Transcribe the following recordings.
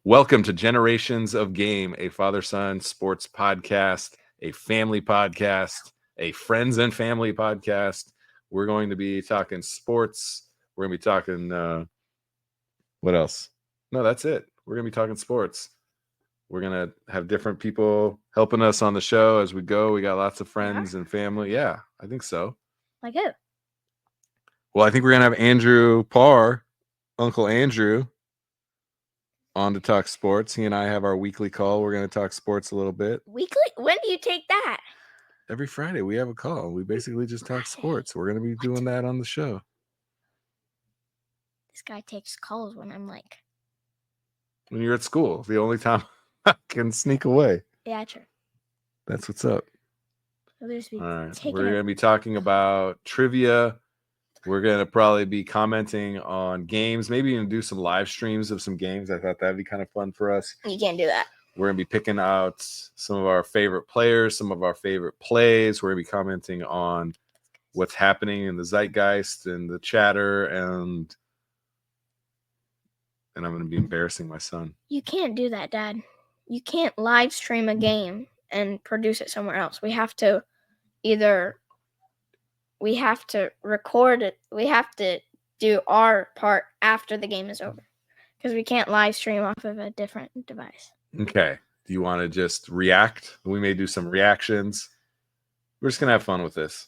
Welcome to Generations of Game, a father-son sports podcast, a family podcast, a friends and family podcast. We're going to be talking sports. We're going to be talking, what else? No, that's it. We're going to be talking sports. We're going to have different people helping us on the show as we go. We got lots of friends and family. Yeah, I think so. Like who? Well, I think we're going to have Andrew Parr, Uncle Andrew, on to talk sports. He and I have our weekly call. We're going to talk sports a little bit. Weekly? When do you take that? Every Friday we have a call. We basically just talk sports. We're going to be doing that on the show. This guy takes calls when I'm like... When you're at school. The only time I can sneak away. Yeah, true. That's what's up. All right. We're going to be talking about trivia. We're going to probably be commenting on games, maybe even do some live streams of some games. I thought that'd be kind of fun for us. You can't do that. We're going to be picking out some of our favorite players, some of our favorite plays. We're going to be commenting on what's happening in the zeitgeist and the chatter, and I'm going to be embarrassing my son. You can't do that, Dad. You can't live stream a game and produce it somewhere else. We have to record it. We have to do our part after the game is over because we can't live stream off of a different device. Okay. Do you want to just react? We may do some reactions. We're just going to have fun with this.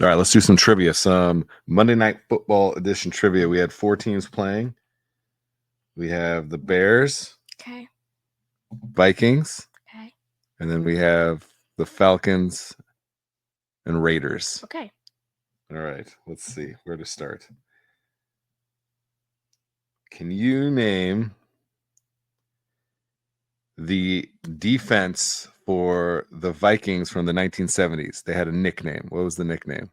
All right, let's do some trivia. Some Monday Night Football edition trivia. We had 4 teams playing. We have the Bears. Okay. Vikings. Okay. And then we have the Falcons and Raiders. Okay. All right. Let's see where to start. Can you name the defense for the Vikings from the 1970s? They had a nickname. What was the nickname?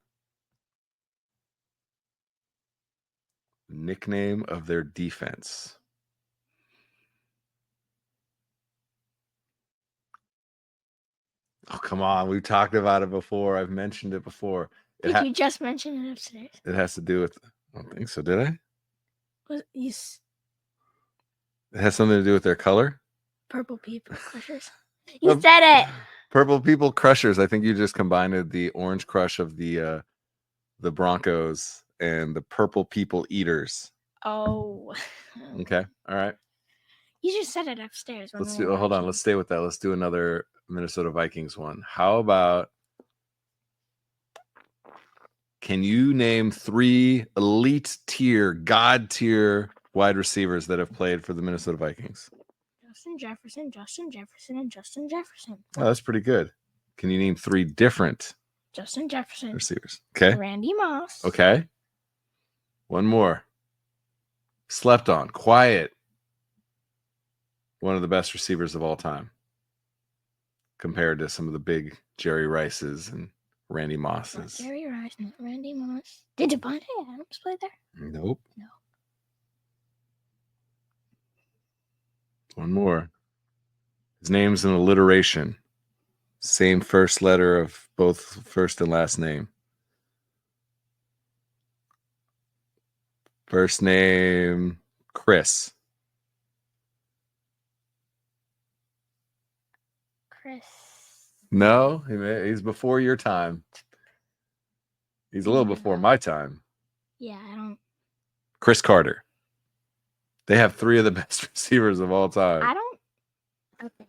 Nickname of their defense. Oh, come on. We've talked about it before. I've mentioned it before. Did you just mention it upstairs? It has to do with... I don't think so. Did I? Yes. It has something to do with their color? Purple People Crushers. You said it. Purple People Crushers. I think you just combined the Orange Crush of the Broncos and the Purple People Eaters. Oh. Okay. All right. You just said it upstairs. Hold on. Let's stay with that. Let's do another Minnesota Vikings one. How about, can you name 3 elite tier, God tier wide receivers that have played for the Minnesota Vikings? Justin Jefferson, and Justin Jefferson. Oh, that's pretty good. Can you name 3 different Justin Jefferson receivers? Okay. Randy Moss. Okay. One more. Slept on. Quiet. One of the best receivers of all time, compared to some of the big Jerry Rices and Randy Mosses. Not Jerry Rice, not Randy Moss. Did Devontae Adams play there? Nope. No. One more. His name's an alliteration. Same first letter of both first and last name. First name, Chris. Chris. No, he's before your time. He's a little before my time. Yeah, I don't. Chris Carter. They have 3 of the best receivers of all time. I don't. Okay.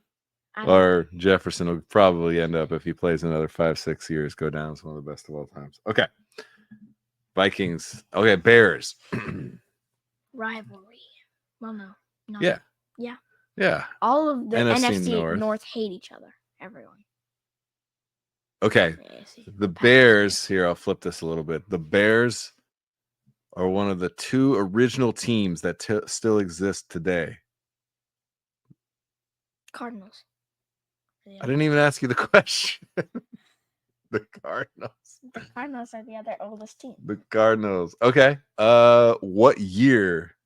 Or Jefferson will probably end up, if he plays another 5-6 years, go down as one of the best of all times. Okay. Vikings. Okay, Bears. Rivalry. Well, no. Yeah. Yeah. Yeah. All of the NFC North hate each other. Everyone. Okay. The Bears, here, I'll flip this a little bit. The Bears are one of the 2 original teams that still exist today. Cardinals. I didn't even ask you the question. The Cardinals. The Cardinals are the other oldest team. The Cardinals. Okay. What year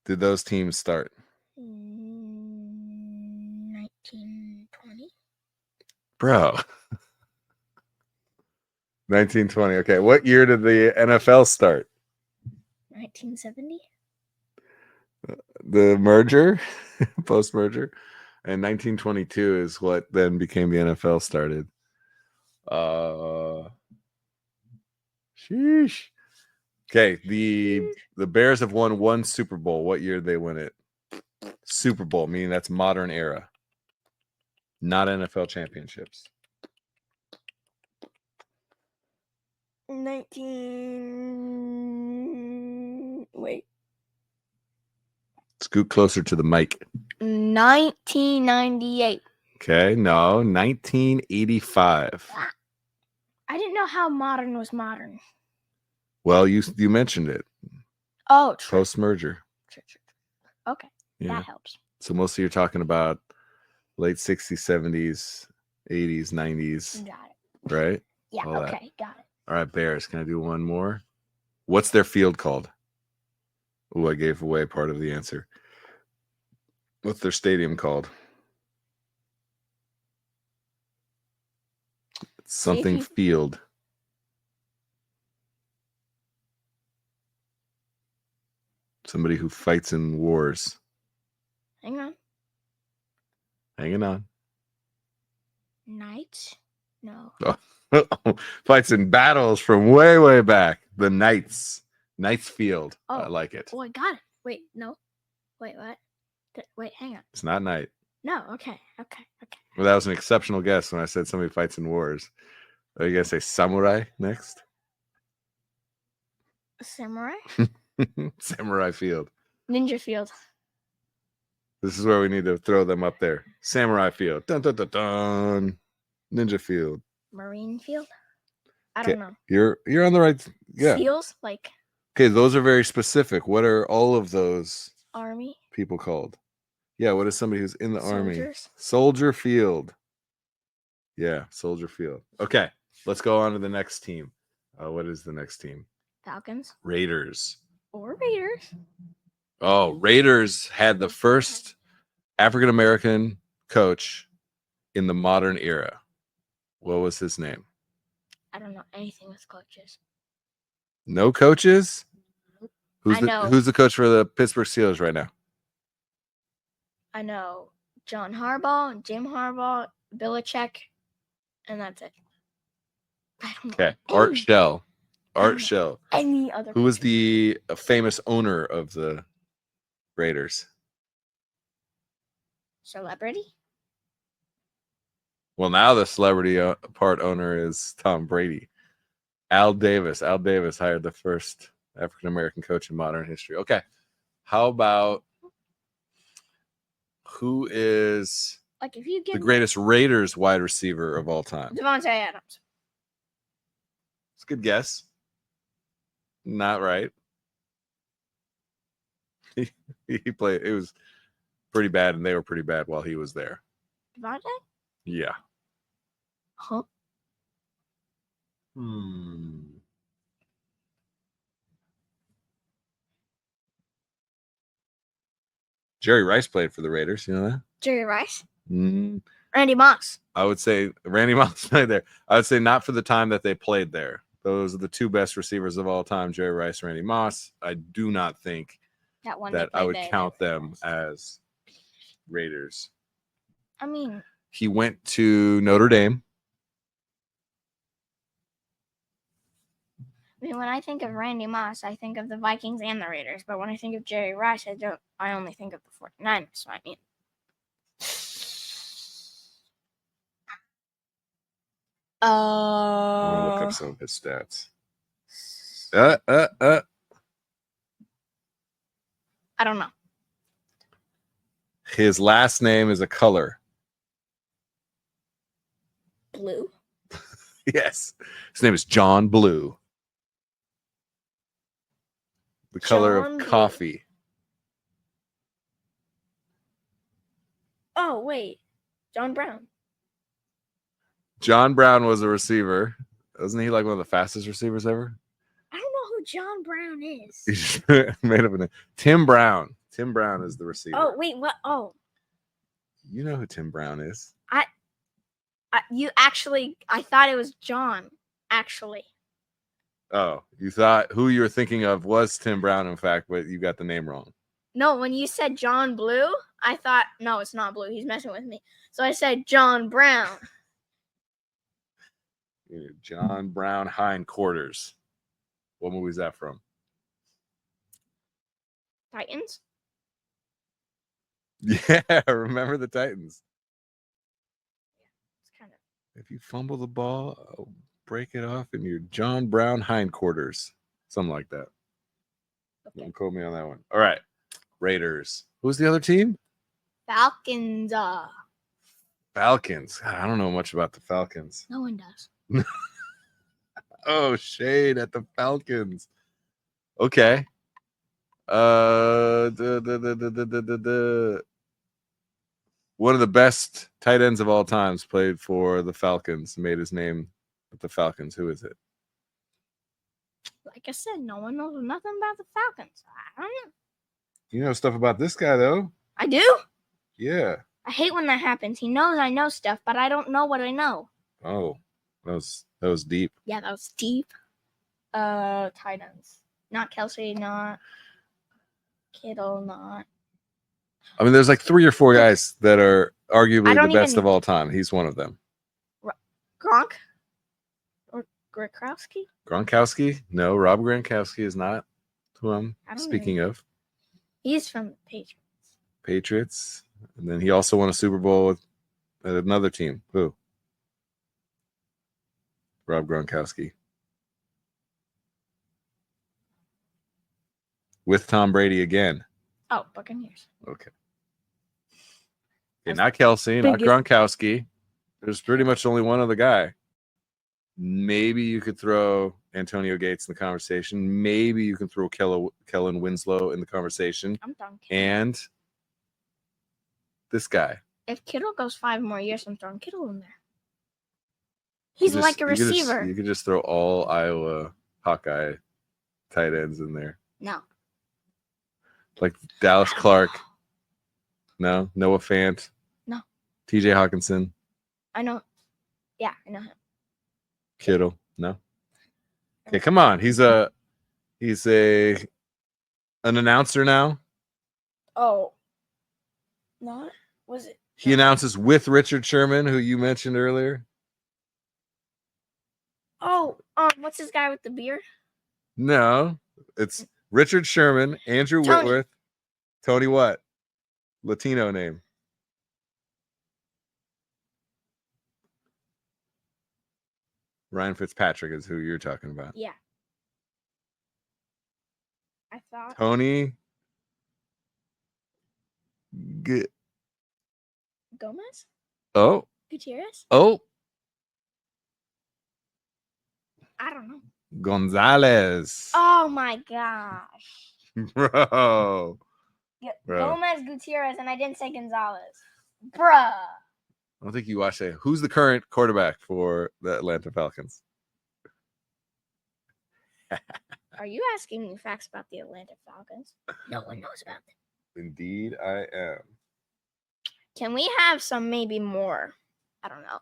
did those teams start? 1920. Bro. 1920. Okay. What year did the NFL start? 1970. The merger, post-merger, and 1922 is what then became the NFL started. Sheesh. Okay, the Bears have won one Super Bowl. What year did they win it? Super Bowl, meaning that's modern era, not NFL championships. 19. Scoot closer to the mic. 1998. Okay, no, 1985. I didn't know how modern was modern. Well, you mentioned it. Oh, true. Post-merger. True. Okay, Yeah. that helps. So mostly you're talking about late 60s, 70s, 80s, 90s. Got it. Right? Yeah, All that. okay, got it. All right, Bears. Can I do one more? What's their field called? Oh, I gave away part of the answer. What's their stadium called? It's something field. Somebody who fights in wars. Hang on. Hanging on. Knights? No. Fights in battles from way, way back. The Knights. Knights Field. Oh. I like it. Oh, I got it. Wait, no. Wait, what? Wait, hang on. It's not Knight. No, okay. Well, that was an exceptional guess when I said somebody fights in wars. Are you going to say samurai next? Samurai? Samurai Field. Ninja Field. This is where we need to throw them up there. Samurai Field. Dun, dun, dun, dun. Ninja Field. Marine Field? I don't know. You're on the right. Yeah. Seals? Like. Okay, those are very specific. What are all of those Army? people called? Yeah, what is somebody who's in the Army? Soldiers? Soldier Field. Yeah, Soldier Field. Okay, let's go on to the next team. What is the next team? Falcons. Raiders. Or Raiders. Oh, Raiders had the first African-American coach in the modern era. What was his name? I don't know anything with coaches. No coaches? Who's know. Who's the coach for the Pittsburgh Steelers right now? I know John Harbaugh, Jim Harbaugh, Belichick, and that's it. I don't know. Okay, Art Shell. Art Shell. Any other? Who was the famous owner of the Raiders? Celebrity? Well, now the celebrity part owner is Tom Brady. Al Davis. Al Davis hired the first African-American coach in modern history. Okay. How about who is like if you the greatest Raiders wide receiver of all time? Devontae Adams. It's a good guess. Not right. He played. It was pretty bad, and they were pretty bad while he was there. Devontae? Yeah. Huh? Jerry Rice played for the Raiders. You know that? Jerry Rice? Randy Moss. I would say Randy Moss played there. I would say not for the time that they played there. Those are the two best receivers of all time, Jerry Rice, Randy Moss. I do not think that I would count them as Raiders. I mean, he went to Notre Dame. I mean, when I think of Randy Moss, I think of the Vikings and the Raiders. But when I think of Jerry Rice, I only think of the 49ers. So I mean, I'm gonna look up some of his stats. I don't know. His last name is a color. Blue? Yes. His name is John Blue. The color of coffee. Oh, wait. John Brown. John Brown was a receiver. Wasn't he like one of the fastest receivers ever? I don't know who John Brown is. He's made up a name. Tim Brown. Tim Brown is the receiver. Oh, wait, what? Oh. You know who Tim Brown is. I thought it was John, actually. Oh, you thought who you were thinking of was Tim Brown, in fact, but you got the name wrong. No, when you said John Blue, I thought, no, it's not Blue. He's messing with me. So I said John Brown. John Brown Hindquarters. What movie is that from? Titans? Yeah, remember the Titans. It's kind of. If you fumble the ball, I'll break it off in your John Brown hindquarters. Something like that. Okay. Don't quote me on that one. All right. Raiders. Who's the other team? Falcons. Falcons. God, I don't know much about the Falcons. No one does. Oh, shade at the Falcons. Okay. One of the best tight ends of all times played for the Falcons, made his name with the Falcons. Who is it? Like I said, no one knows nothing about the Falcons. I don't know. You know stuff about this guy, though. I do? Yeah. I hate when that happens. He knows I know stuff, but I don't know what I know. Oh, that was deep. Yeah, that was deep. Tight ends. Not Kelsey, not Kittle, not. I mean, there's like 3 or 4 guys that are arguably the best even- of all time. He's one of them. Gronk? Or Gronkowski? Gronkowski? No, Rob Gronkowski is not who I'm speaking of. He's from the Patriots. Patriots. And then he also won a Super Bowl with another team. Who? Rob Gronkowski. With Tom Brady again. Oh, Buccaneers. Okay. Not Kelsey, not Gronkowski. There's pretty much only one other guy. Maybe you could throw Antonio Gates in the conversation. Maybe you can throw Kellen Winslow in the conversation. I'm done. And this guy. If Kittle goes 5 more years, I'm throwing Kittle in there. He's like a receiver. You could just throw all Iowa Hawkeye tight ends in there. No. Like Dallas Clark. No. Noah Fant. No. TJ Hawkinson. I know. Yeah, I know him. Kittle. No. Okay, come on. He's an announcer now. Oh. Not? Was it? He announces with Richard Sherman, who you mentioned earlier. Oh, what's this guy with the beard? No, it's Richard Sherman, Andrew Whitworth, Tony what? Latino name. Ryan Fitzpatrick is who you're talking about. Yeah. I thought. Tony Gomez? Oh. Gutierrez? Oh. I don't know. Gonzalez. Oh my gosh. Bro. Yeah, Bro. Gomez, Gutierrez, and I didn't say Gonzalez. Bruh. I don't think you watched it. Who's the current quarterback for the Atlanta Falcons? Are you asking me facts about the Atlanta Falcons? No one knows about them. Indeed, I am. Can we have some maybe more, I don't know,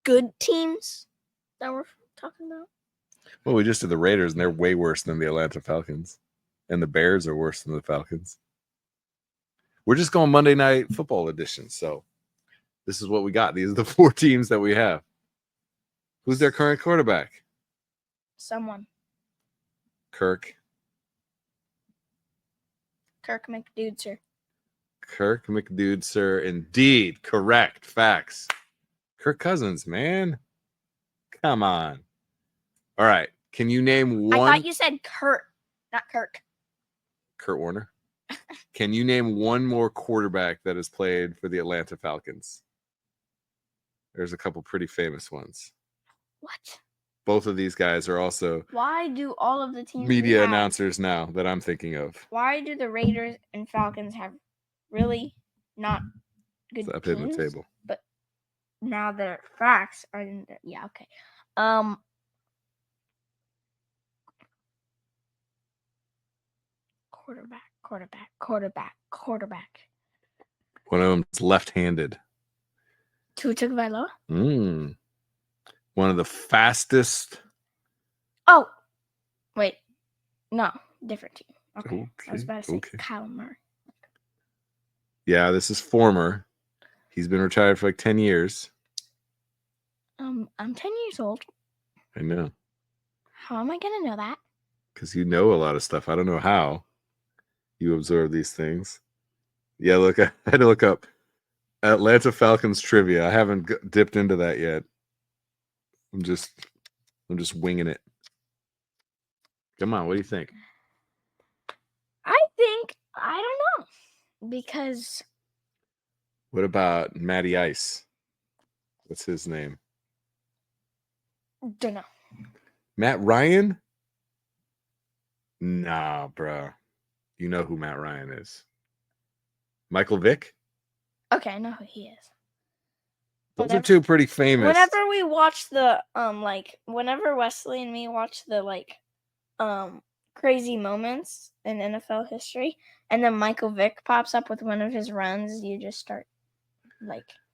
good teams that we're talking about? Well, we just did the Raiders, and they're way worse than the Atlanta Falcons. And the Bears are worse than the Falcons. We're just going Monday Night Football edition, so this is what we got. These are the 4 teams that we have. Who's their current quarterback? Someone. Kirk McDude, sir. Indeed. Correct. Facts. Kirk Cousins, man. Come on. All right. Can you name one? I thought you said Kurt, not Kirk. Kurt Warner. Can you name one more quarterback that has played for the Atlanta Falcons? There's a couple pretty famous ones. What? Both of these guys are also Why do all of the teams media announcers now that I'm thinking of. Why do the Raiders and Falcons have really not good Up teams? in the table. But now their facts are in there. Yeah, okay. Quarterback. One of them is left-handed. Tua Tagovailoa? One of the fastest. Oh, wait. No, different team. Okay. I was about to say Kyle Murray. Yeah, this is former. He's been retired for like 10 years. I'm 10 years old. I know. How am I going to know that? Because you know a lot of stuff. I don't know how you absorb these things. Yeah, look, I had to look up Atlanta Falcons trivia. I haven't dipped into that yet. I'm just winging it. Come on, what do you think? I don't know. Because. What about Matty Ice? What's his name? Don't know. Matt Ryan? Nah, bro. You know who Matt Ryan is. Michael Vick? Okay, I know who he is. Those are two pretty famous. Whenever we watch the whenever Wesley and me watch the crazy moments in NFL history, and then Michael Vick pops up with one of his runs, you just start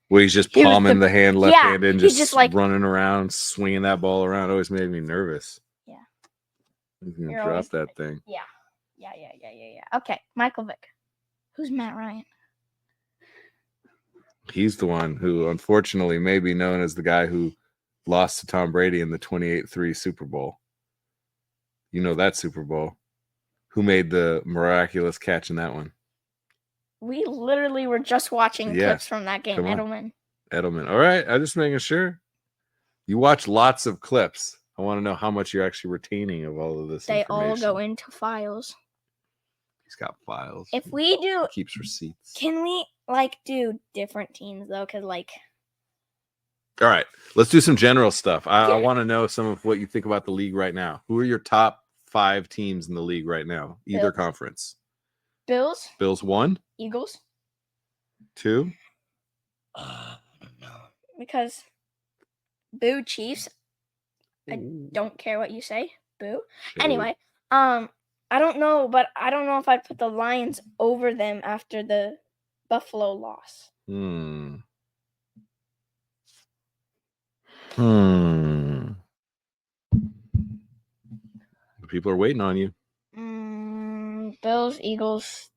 where he's just palming the hand left hand and just running around, swinging that ball around. Always made me nervous. Yeah. He's going to drop that thing. Yeah. Okay, Michael Vick. Who's Matt Ryan? He's the one who, unfortunately, may be known as the guy who lost to Tom Brady in the 28-3 Super Bowl. You know that Super Bowl. Who made the miraculous catch in that one? We literally were just watching clips from that game. Edelman. All right. I'm just making sure. You watch lots of clips. I want to know how much you're actually retaining of all of this information. They all go into files. He's got files. If we do... He keeps receipts. Can we, do different teams, though? Because, All right. Let's do some general stuff. I want to know some of what you think about the league right now. Who are your top 5 teams in the league right now? Either conference. Bills. Bills 1. Eagles. 2. I don't know. Because boo Chiefs. I don't care what you say. Boo. Shade. Anyway, I don't know, but I don't know if I'd put the Lions over them after the Buffalo loss. People are waiting on you. Bills, Eagles,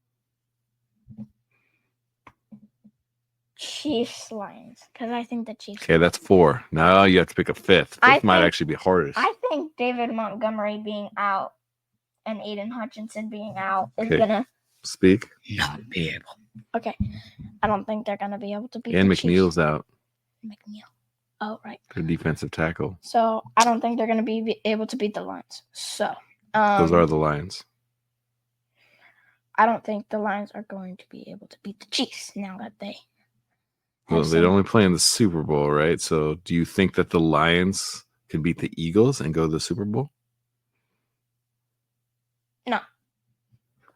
Chiefs, Lions. Because I think the Chiefs. Okay, that's 4. Now you have to pick a 5th. Fifth might actually be hardest. I think David Montgomery being out and Aiden Hutchinson being out is gonna not be able. Okay, I don't think they're gonna be able to beat. And the McNeil's Chiefs. Out. McNeil. Oh right. Their defensive tackle. So I don't think they're gonna be able to beat the Lions. So those are the Lions. I don't think the Lions are going to be able to beat the Chiefs now that they. Well, they'd only play in the Super Bowl, right? So do you think that the Lions can beat the Eagles and go to the Super Bowl? No.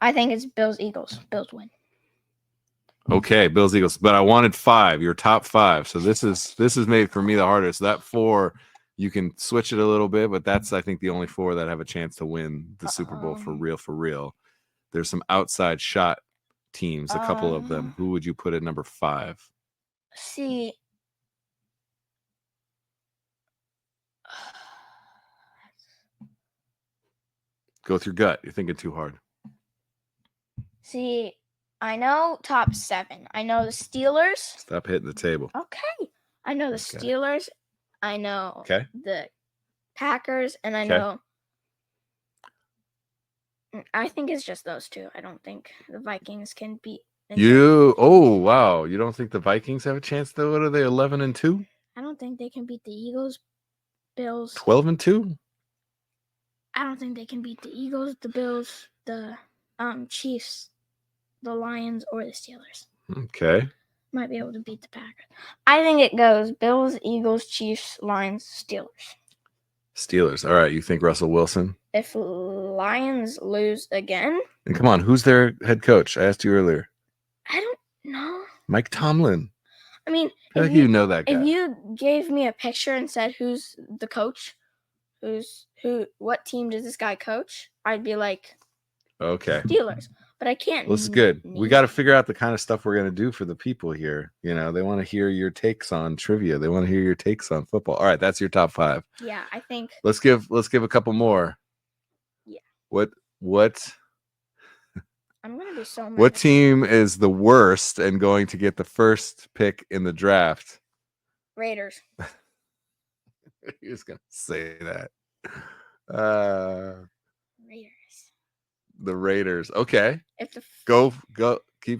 I think it's Bills, Eagles. Bills win. Okay, Bills, Eagles. But I wanted 5, your top 5. So this is made for me the hardest. That 4, you can switch it a little bit, but that's, I think, the only 4 that have a chance to win the Super Bowl for real. There's some outside shot teams, a couple of them. Who would you put at number 5? See, go with your gut. You're thinking too hard. See, I know top 7. I know the Steelers. Stop hitting the table. Okay. I know the Steelers. I know the Packers, and I know. I think it's just those 2. I don't think the Vikings can beat. Oh, wow. You don't think the Vikings have a chance, though? What are they, 11-2? I don't think they can beat the Eagles, Bills. 12-2? I don't think they can beat the Eagles, the Bills, the Chiefs, the Lions, or the Steelers. Okay. Might be able to beat the Packers. I think it goes Bills, Eagles, Chiefs, Lions, Steelers. Steelers. All right. You think Russell Wilson? If Lions lose again. And come on, who's their head coach? I asked you earlier. I don't know. Mike Tomlin. I mean, if you know that guy. If you gave me a picture and said who's the coach, what team does this guy coach? I'd be like, okay, Steelers. But I can't. Well, this is good. We got to figure out the kind of stuff we're going to do for the people here. You know, they want to hear your takes on trivia. They want to hear your takes on football. All right, that's your top 5. Yeah, I think. Let's give a couple more. Yeah. What I'm going to be so mad. What team is the worst and going to get the first pick in the draft? Raiders. You're just going to say that. Raiders. The Raiders. Okay. If the Go.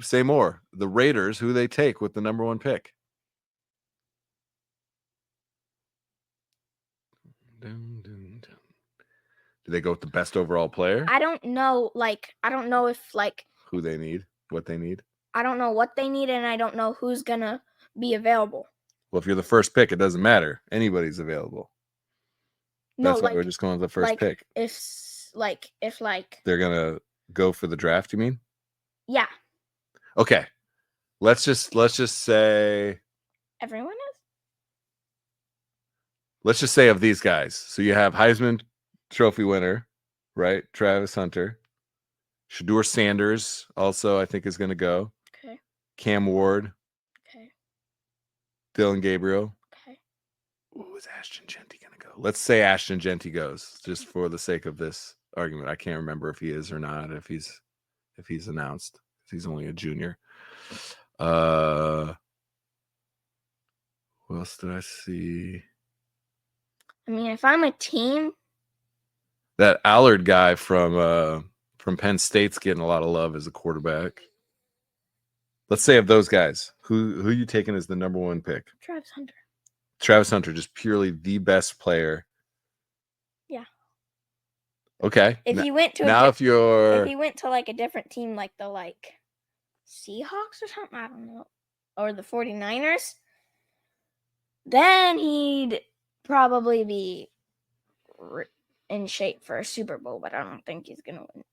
Say more. The Raiders, who they take with the number 1 pick. Do they go with the best overall player? I don't know. I don't know if who they need, what they need. I don't know what they need, and I don't know who's gonna be available. Well, if you're the first pick, it doesn't matter. Anybody's available. That's why we're just going with the first pick. If they're gonna go for the draft, you mean? Yeah. Okay. Let's just say everyone is. Let's just say of these guys. So you have Heisman Trophy winner, right? Travis Hunter. Shedeur Sanders also, I think, is going to go. Okay. Cam Ward. Okay. Dylan Gabriel. Okay. Ooh, is Ashton Jeanty going to go? Let's say Ashton Jeanty goes, just for the sake of this argument. I can't remember if he is or not, if he's announced. He's only a junior. What else did I see? I mean, if I'm a team, that Allard guy from Penn State's getting a lot of love as a quarterback. Let's say of those guys, who you taking as the number 1 pick? Travis Hunter. Travis Hunter, just purely the best player. Yeah. Okay. If he went to if he went to a different team, like the Seahawks or something, I don't know, or the 49ers, then he'd probably be in shape for a Super Bowl, but I don't think he's gonna win.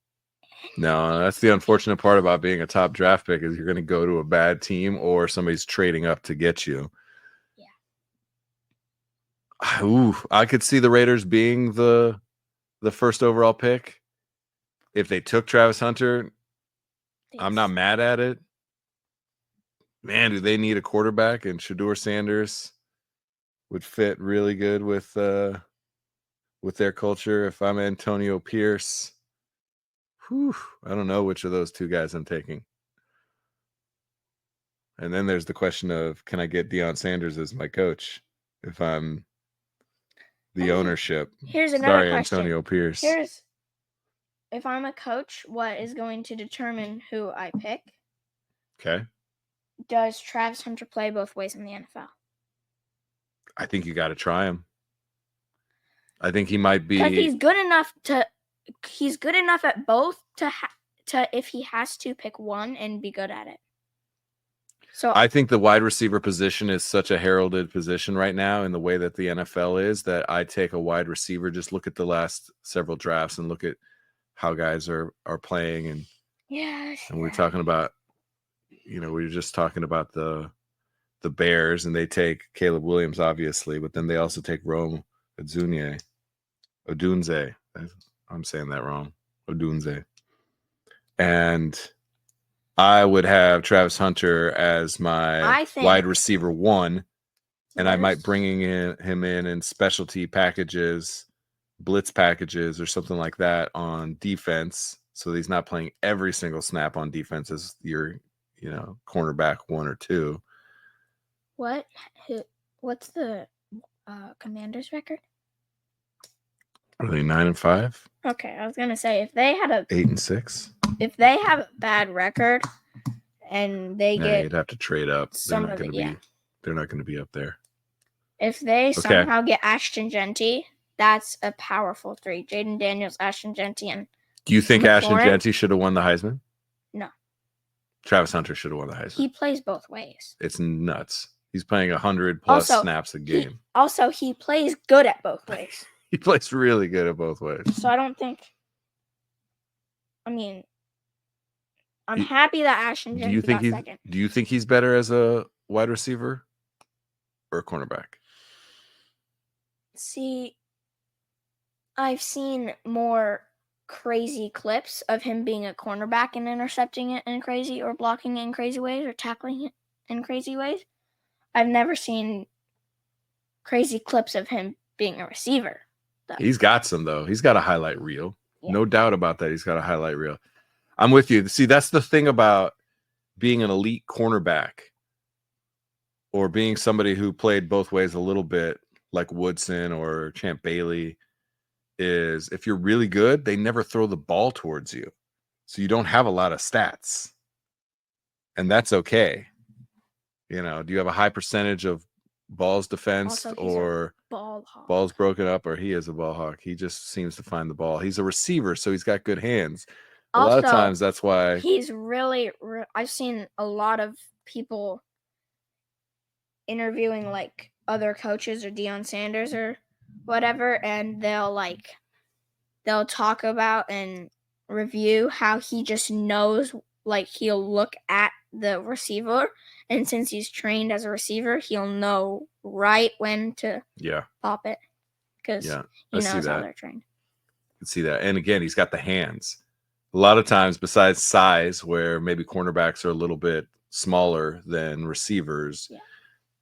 No, that's the unfortunate part about being a top draft pick is you're going to go to a bad team or somebody's trading up to get you. Yeah. Ooh, I could see the Raiders being the first overall pick. If they took Travis Hunter, yes. I'm not mad at it. Man, do they need a quarterback? And Shedeur Sanders would fit really good with their culture. If I'm Antonio Pierce, I don't know which of those 2 guys I'm taking. And then there's the question of, can I get Deion Sanders as my coach if I'm the ownership? Here's another question. Antonio Pierce. If I'm a coach, what is going to determine who I pick? Okay. Does Travis Hunter play both ways in the NFL? I think you got to try him. I think he might be. Because he's good enough at both to if he has to pick one and be good at it. So I think the wide receiver position is such a heralded position right now in the way that the NFL is that I take a wide receiver. Just look at the last several drafts and look at how guys are playing. And we're talking about, we were just talking about the Bears, and they take Caleb Williams, obviously, but then they also take Rome Odunze. I'm saying that wrong. Odunze. And I would have Travis Hunter as my wide receiver 1, and I might bring him in specialty packages, blitz packages, or something like that on defense, so that he's not playing every single snap on defense as your, cornerback 1 or 2. What's the Commanders' record? Are they 9-5? Okay, I was gonna say if they had 8-6. If they have a bad record and they you'd have to trade up. They're not going to be up there. If they somehow get Ashton Jeanty, that's a powerful 3. Jaden Daniels, Ashton Jeanty, and do you think Ashton Jeanty should have won the Heisman? No. Travis Hunter should have won the Heisman. He plays both ways. It's nuts. He's playing 100+ snaps a game. He plays good at both ways. He plays really good at both ways. So I don't think. I mean, I'm happy that Ashton Jeanty got second. Do you think he's better as a wide receiver or a cornerback? See, I've seen more crazy clips of him being a cornerback and intercepting it in crazy, or blocking it in crazy ways, or tackling it in crazy ways. I've never seen crazy clips of him being a receiver, though. He's got some, though. He's got a highlight reel. Yeah. No doubt about that. He's got a highlight reel. I'm with you. See, that's the thing about being an elite cornerback or being somebody who played both ways a little bit, like Woodson or Champ Bailey, is if you're really good, they never throw the ball towards you. So you don't have a lot of stats. And that's okay. You know, do you have a high percentage of balls defensed or balls broken up, or he is a ball hawk? He just seems to find the ball. He's a receiver, so he's got good hands. A lot of times that's why he's really I've seen a lot of people interviewing like other coaches or Deion Sanders or whatever, and they'll talk about and review how he just knows, like he'll look at the receiver, and since he's trained as a receiver, he'll know right when to pop it because he knows how they're trained. I can see that. And again, he's got the hands. A lot of times, besides size, where maybe cornerbacks are a little bit smaller than receivers,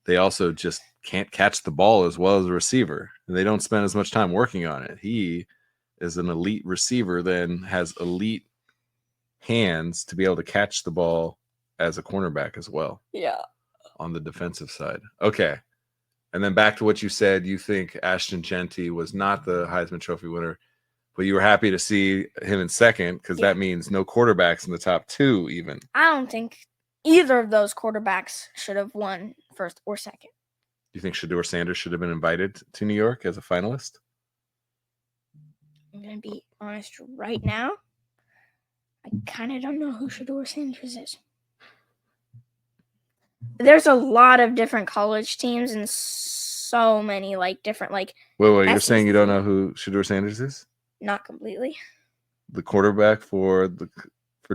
they also just can't catch the ball as well as a receiver. And they don't spend as much time working on it. He is an elite receiver, then has elite hands to be able to catch the ball as a cornerback as well. Yeah. On the defensive side. Okay. And then back to what you said, you think Ashton Jeanty was not the Heisman Trophy winner, but you were happy to see him in second because that means no quarterbacks in the top two even. I don't think either of those quarterbacks should have won first or second. Do you think Shedeur Sanders should have been invited to New York as a finalist? I'm going to be honest right now. I kind of don't know who Shedeur Sanders is. There's a lot of different college teams and so many like different like. Wait, you're saying you don't know who Shedeur Sanders is? Not completely. The quarterback for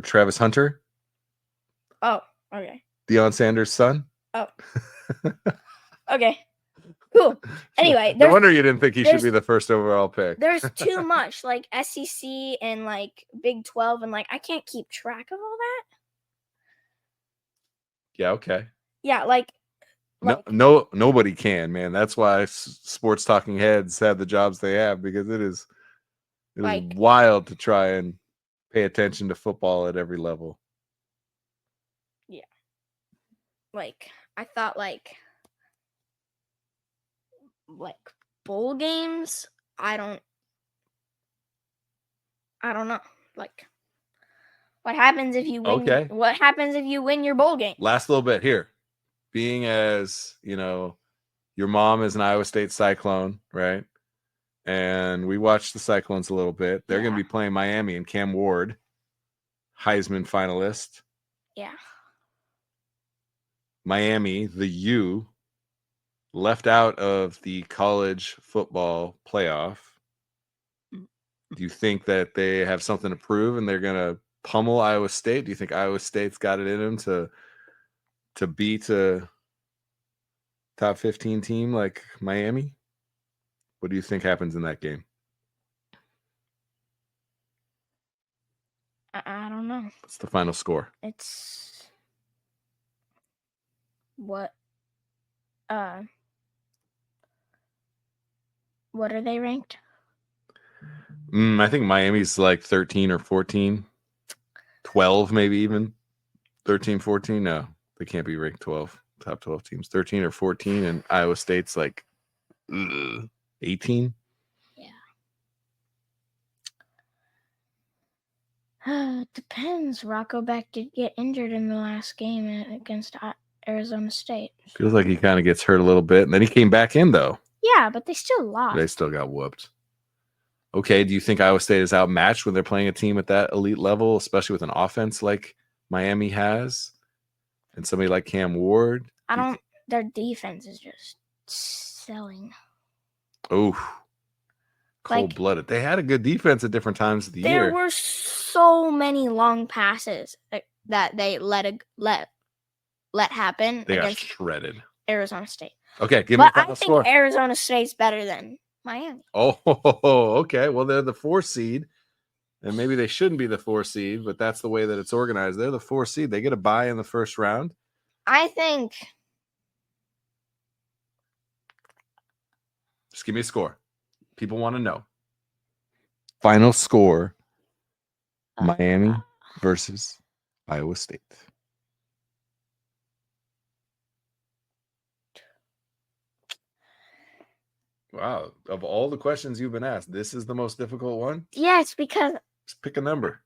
Travis Hunter? Oh, okay. Deion Sanders' son? Oh. Okay. Cool. Anyway, no wonder you didn't think he should be the first overall pick. There's too much like SEC and like Big 12 and like I can't keep track of all that. Yeah, okay. Yeah, like nobody can, man. That's why sports talking heads have the jobs they have, because it is wild to try and pay attention to football at every level. Yeah. Like I thought like bowl games, I don't know. Like what happens if you win? Okay. What happens if you win your bowl game? Last little bit here. Being as, your mom is an Iowa State Cyclone, right? And we watched the Cyclones a little bit. They're going to be playing Miami and Cam Ward, Heisman finalist. Yeah. Miami, the U, left out of the college football playoff. Do you think that they have something to prove and they're going to pummel Iowa State? Do you think Iowa State's got it in them to beat a top 15 team like Miami? What do you think happens in that game? I don't know. What's the final score? It's what are they ranked? I think Miami's like 13 or 14. 12 maybe even. 13, 14. No, they can't be ranked 12. Top 12 teams. 13 or 14, and Iowa State's like 18. Depends. Rocco Beck did get injured in the last game against Arizona State. Feels like he kind of gets hurt a little bit, and then he came back in though. Yeah, but they still lost. They still got whooped. Okay, do you think Iowa State is outmatched when they're playing a team at that elite level, especially with an offense like Miami has, and somebody like Cam Ward? Their defense is just selling. Oh, cold-blooded. They had a good defense at different times of the year. There were so many long passes that they let happen. They got shredded. Arizona State. Okay, give me the final score. I think Arizona State's better than Miami. Oh, okay. Well, they're the 4 seed, and maybe they shouldn't be the 4 seed, but that's the way that it's organized. They're the 4 seed. They get a bye in the first round. I think. Just give me a score. People want to know. Final score. Miami versus Iowa State. Wow. Of all the questions you've been asked, this is the most difficult one? Yes, because Just pick a number.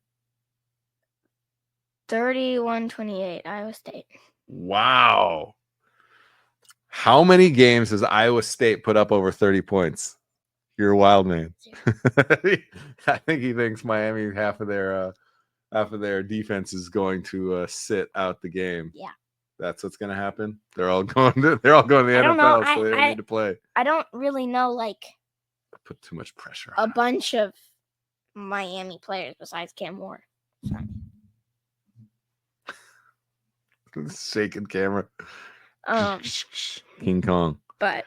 31-28, Iowa State. Wow. How many games has Iowa State put up over 30 points? You're a wild man. I think he thinks Miami half of their defense is going to sit out the game. Yeah. That's what's going to happen. They're all going to the NFL, so they don't need to play. I don't really know, like, put too much pressure on a bunch of Miami players besides Cam Moore. Sorry. Shaking camera. King Kong. But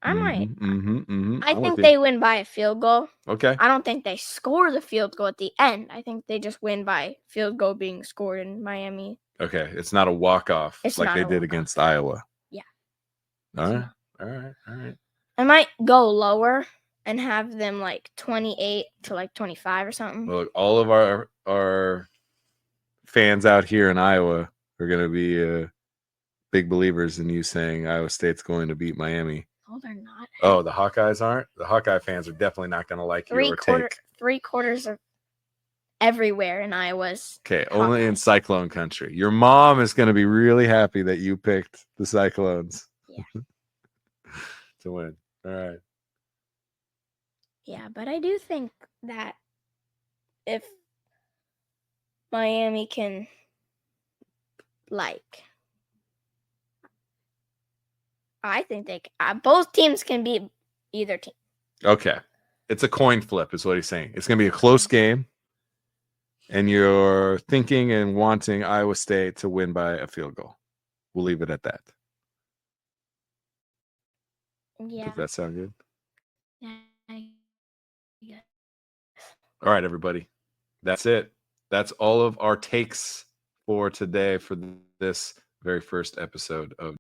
I might. I I'm think they win by a field goal. Okay. I don't think they score the field goal at the end. I think they just win by field goal being scored in Miami. Okay. It's not a walk-off like they did against Iowa. Yeah. All right. I might go lower and have them like 28 to like 25 or something. Well, all of our fans out here in Iowa are going to be big believers in you saying Iowa State's going to beat Miami. No, they're not. Oh, the Hawkeyes aren't? The Hawkeye fans are definitely not going to like your take. 3/4 of everywhere in Iowa's. Okay, only in Cyclone country. Your mom is going to be really happy that you picked the Cyclones to win. All right. Yeah, but I do think that if Miami can, like, I think both teams can beat either team. Okay. It's a coin flip is what he's saying. It's going to be a close game, and you're thinking and wanting Iowa State to win by a field goal. We'll leave it at that. Yeah. Does that sound good? Yeah. All right, everybody. That's it. That's all of our takes for today for this very first episode of